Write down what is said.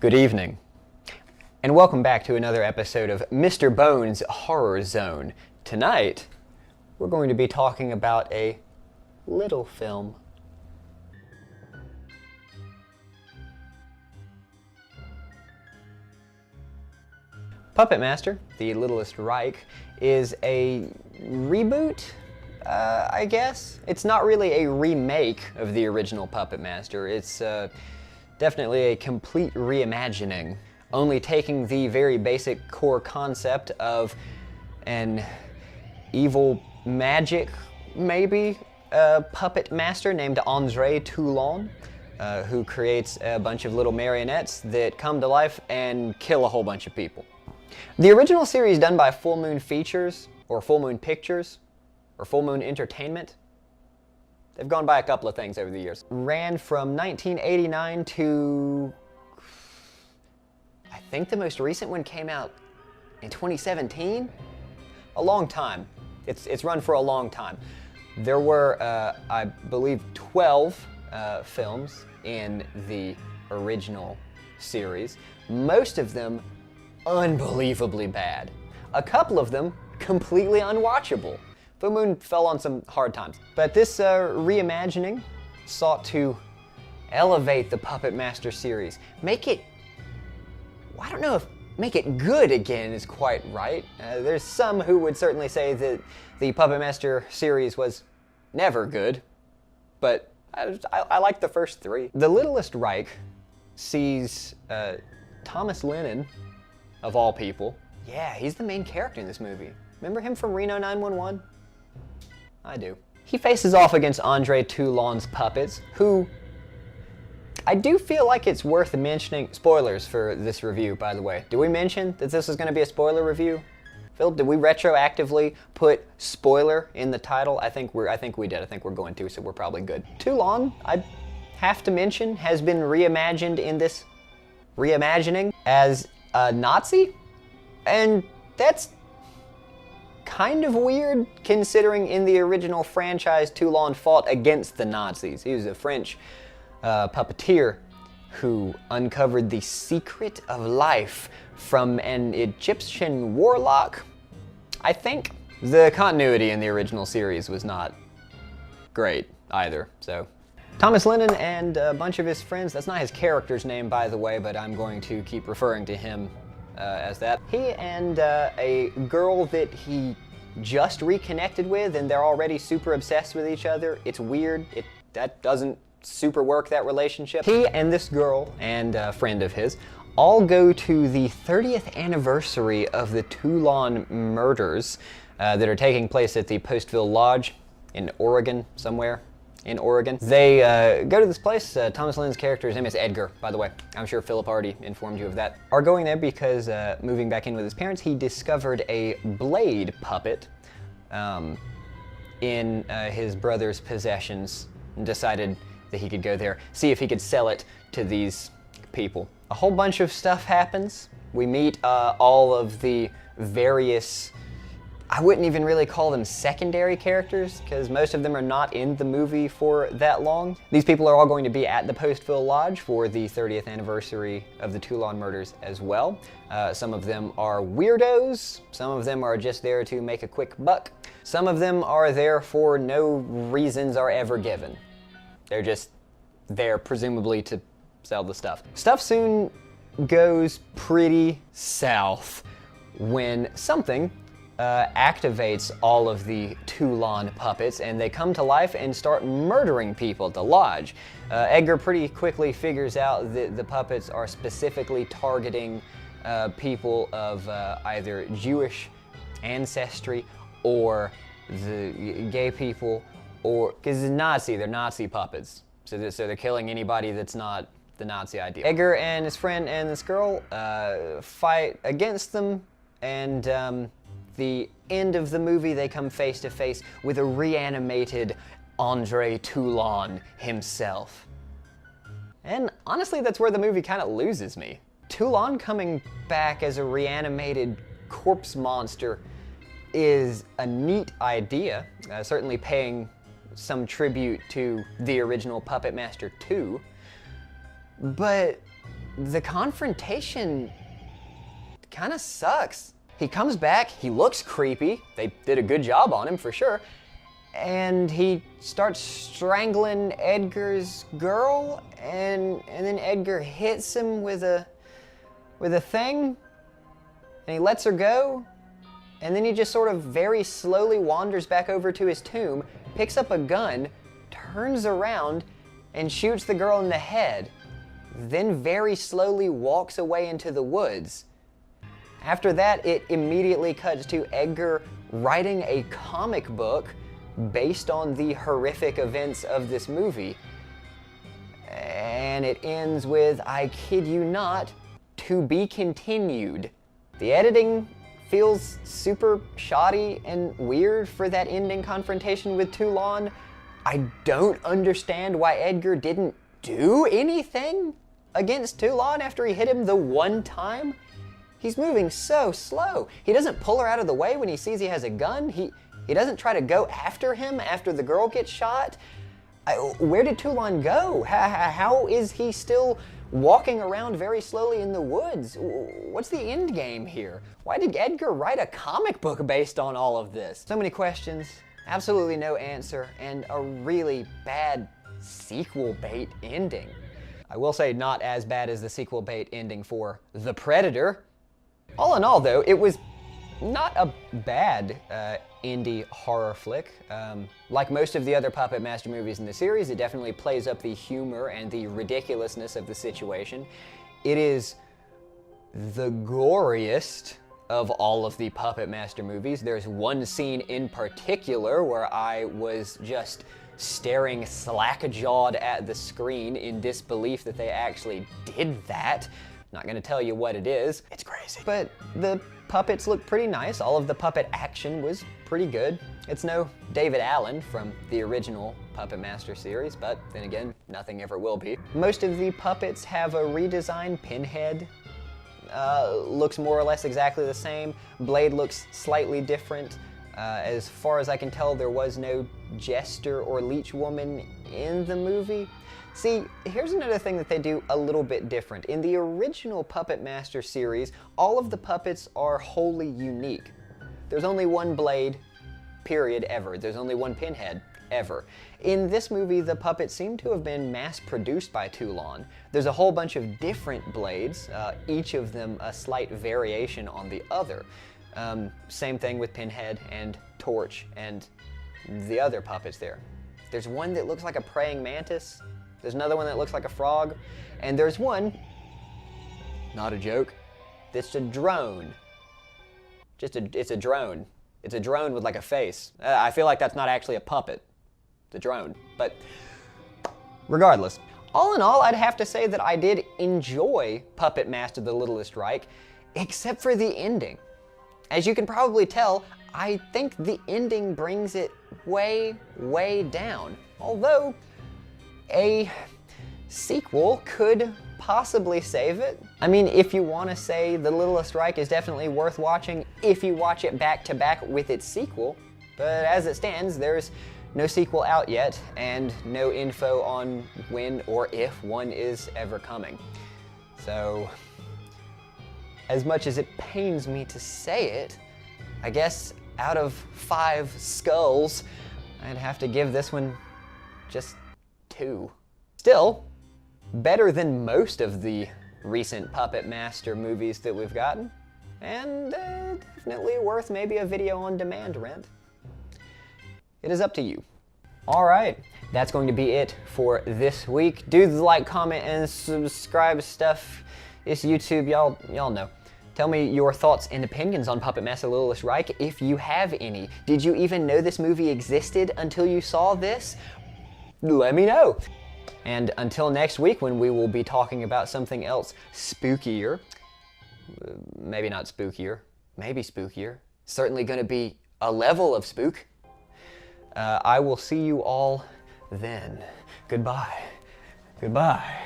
Good evening, and welcome back to another episode of Mr. Bones' Horror Zone. Tonight, we're going to be talking about a little film. Puppet Master, the Littlest Reich, is a reboot, I guess. It's not really a remake of the original Puppet Master. It's definitely a complete reimagining, only taking the very basic core concept of an evil magic, maybe, puppet master named Andre Toulon, who creates a bunch of little marionettes that come to life and kill a whole bunch of people. The original series done by Full Moon Features, or Full Moon Pictures, or Full Moon Entertainment, they've gone by a couple of things over the years. Ran from 1989 to, I think the most recent one came out in 2017? A long time. It's run for a long time. There were, I believe, 12 films in the original series. Most of them unbelievably bad. A couple of them completely unwatchable. Full Moon fell on some hard times. But this reimagining sought to elevate the Puppet Master series. Make it, I don't know if make it good again is quite right. There's some who would certainly say that the Puppet Master series was never good, but I like the first three. The Littlest Reich sees Thomas Lennon, of all people. Yeah, he's the main character in this movie. Remember him from Reno 911? I do. He faces off against Andre Toulon's puppets, who I do feel like it's worth mentioning. Spoilers for this review, by the way. Did we mention that this is going to be a spoiler review? Phil, did we retroactively put spoiler in the title? I think we did. I think we're going to, so we're probably good. Toulon, I have to mention, has been reimagined in this reimagining as a Nazi, and that's kind of weird considering in the original franchise Toulon fought against the Nazis. He was a French puppeteer who uncovered the secret of life from an Egyptian warlock. I think the continuity in the original series was not great either, so. Thomas Lennon and a bunch of his friends, that's not his character's name, by the way, but I'm going to keep referring to him as that. He and a girl that he just reconnected with, and they're already super obsessed with each other. It's weird. That doesn't super work, that relationship. He and this girl and a friend of his all go to the 30th anniversary of the Toulon murders that are taking place at the Postville Lodge in Oregon, somewhere in Oregon. They go to this place. Thomas Lennon's character's name is Edgar, by the way. I'm sure Philip already informed you of that. Are going there because moving back in with his parents, he discovered a blade puppet in his brother's possessions and decided that he could go there, see if he could sell it to these people. A whole bunch of stuff happens. We meet all of the various, I wouldn't even really call them secondary characters, because most of them are not in the movie for that long. These people are all going to be at the Postville Lodge for the 30th anniversary of the Toulon murders as well. Some of them are weirdos, some of them are just there to make a quick buck, some of them are there for no reasons are ever given. They're just there presumably to sell the stuff. Stuff soon goes pretty south when something activates all of the Toulon puppets, and they come to life and start murdering people at the lodge. Edgar pretty quickly figures out that the puppets are specifically targeting people of either Jewish ancestry or the gay people, or because it's Nazi, they're Nazi puppets. So they're killing anybody that's not the Nazi ideal. Edgar and his friend and this girl fight against them, and the end of the movie, they come face to face with a reanimated Andre Toulon himself. And honestly, that's where the movie kind of loses me. Toulon coming back as a reanimated corpse monster is a neat idea, certainly paying some tribute to the original Puppet Master 2, but the confrontation kind of sucks. He comes back, he looks creepy, they did a good job on him for sure, and he starts strangling Edgar's girl, and then Edgar hits him with a thing, and he lets her go, and then he just sort of very slowly wanders back over to his tomb, picks up a gun, turns around, and shoots the girl in the head, then very slowly walks away into the woods. After that, it immediately cuts to Edgar writing a comic book based on the horrific events of this movie. And it ends with, I kid you not, to be continued. The editing feels super shoddy and weird for that ending confrontation with Toulon. I don't understand why Edgar didn't do anything against Toulon after he hit him the one time. He's moving so slow. He doesn't pull her out of the way when he sees he has a gun. He doesn't try to go after him after the girl gets shot. Where did Toulon go? How is he still walking around very slowly in the woods? What's the end game here? Why did Edgar write a comic book based on all of this? So many questions, absolutely no answer, and a really bad sequel bait ending. I will say not as bad as the sequel bait ending for The Predator. All in all though, it was not a bad indie horror flick. Like most of the other Puppet Master movies in the series, it definitely plays up the humor and the ridiculousness of the situation. It is the goriest of all of the Puppet Master movies. There's one scene in particular where I was just staring slack-jawed at the screen in disbelief that they actually did that. Not gonna tell you what it is. It's crazy. But the puppets look pretty nice. All of the puppet action was pretty good. It's no David Allen from the original Puppet Master series, but then again, nothing ever will be. Most of the puppets have a redesigned Pinhead. Looks more or less exactly the same. Blade looks slightly different. As far as I can tell, there was no Jester or Leech Woman in the movie. See, here's another thing that they do a little bit different. In the original Puppet Master series, all of the puppets are wholly unique. There's only one Blade, period, ever. There's only one Pinhead, ever. In this movie, the puppets seem to have been mass-produced by Toulon. There's a whole bunch of different Blades, each of them a slight variation on the other. Same thing with Pinhead and Torch and the other puppets there. There's one that looks like a praying mantis. There's another one that looks like a frog. And there's one, not a joke, that's a drone. It's a drone. It's a drone with like a face. I feel like that's not actually a puppet. It's a drone. But regardless, all in all, I'd have to say that I did enjoy Puppet Master: The Littlest Reich, except for the ending. As you can probably tell, I think the ending brings it way, way down. Although, a sequel could possibly save it. I mean, if you want to say The Littlest Reich is definitely worth watching if you watch it back to back with its sequel, but as it stands, there's no sequel out yet, and no info on when or if one is ever coming. So, as much as it pains me to say it, I guess out of 5 skulls, I'd have to give this one just 2. Still, better than most of the recent Puppet Master movies that we've gotten, and definitely worth maybe a video on demand rent. It is up to you. All right, that's going to be it for this week. Do the like, comment, and subscribe stuff. It's YouTube, y'all know. Tell me your thoughts and opinions on Puppet Master: Littlest Reich, if you have any. Did you even know this movie existed until you saw this? Let me know. And until next week, when we will be talking about something else spookier, maybe not spookier, maybe spookier, certainly going to be a level of spook, I will see you all then. Goodbye. Goodbye.